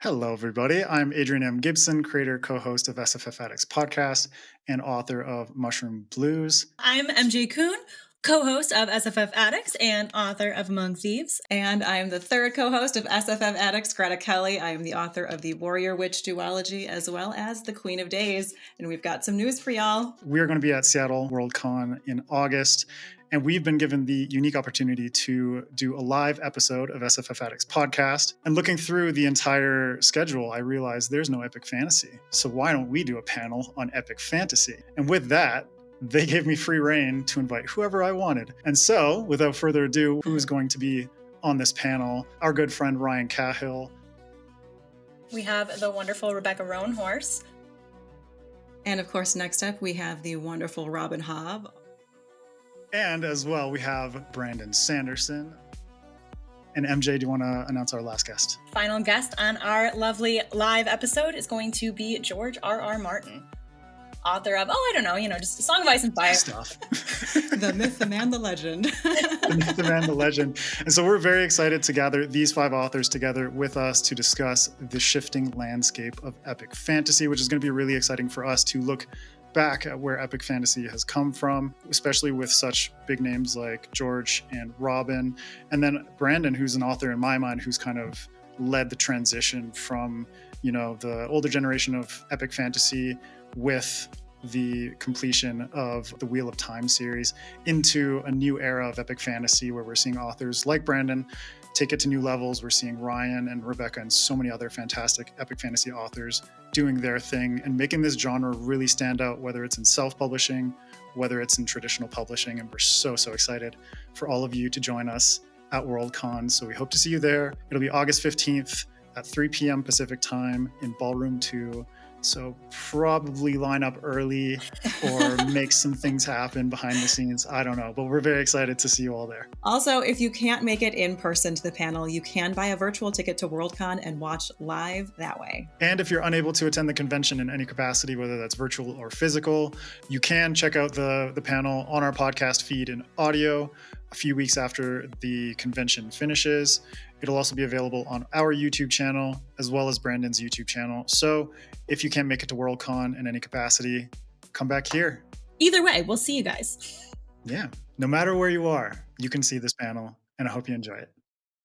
Hello, everybody. I'm Adrian M. Gibson, creator, co-host of SFF Addicts podcast, and author of Mushroom Blues. I'm MJ Kuhn, co-host of SFF Addicts and author of Among Thieves. And I'm the third co-host of SFF Addicts, Greta Kelly. I am the author of the Warrior Witch duology, as well as the Queen of Days. And we've got some news for y'all. We're going to be at Seattle Worldcon in August, and we've been given the unique opportunity to do a live episode of SFF Addicts podcast. And looking through the entire schedule, I realized there's no epic fantasy. So why don't we do a panel on epic fantasy? And with that, they gave me free reign to invite whoever I wanted. And so, without further ado, who is going to be on this panel? Our good friend Ryan Cahill. We have the wonderful Rebecca Roanhorse. And of course, next up, we have the wonderful Robin Hobb. And as well, we have Brandon Sanderson. And MJ, do you want to announce our last guest? Final guest on our lovely live episode is going to be George R.R. Martin, author of, just Song of Ice and Fire. Stuff. The myth, the man, the legend. The myth, the man, the legend. And so we're very excited to gather these five authors together with us to discuss the shifting landscape of epic fantasy, which is going to be really exciting for us to look back at where epic fantasy has come from, especially with such big names like George and Robin. And then Brandon, who's an author in my mind, who's kind of led the transition from, the older generation of epic fantasy with the completion of the Wheel of Time series into a new era of epic fantasy where we're seeing authors like Brandon take it to new levels. We're seeing Ryan and Rebecca and so many other fantastic epic fantasy authors doing their thing and making this genre really stand out, whether it's in self-publishing, whether it's in traditional publishing. And we're so excited for all of you to join us at Worldcon. So we hope to see you there. It'll be August 15th at 3 p.m. Pacific time in Ballroom 2. So probably line up early or make some things happen behind the scenes. I don't know, but we're very excited to see you all there. Also, if you can't make it in person to the panel, you can buy a virtual ticket to Worldcon and watch live that way. And if you're unable to attend the convention in any capacity, whether that's virtual or physical, you can check out the panel on our podcast feed in audio a few weeks after the convention finishes. It'll also be available on our YouTube channel as well as Brandon's YouTube channel. So if you can't make it to Worldcon in any capacity, come back here. Either way, we'll see you guys. Yeah, no matter where you are, you can see this panel, and I hope you enjoy it.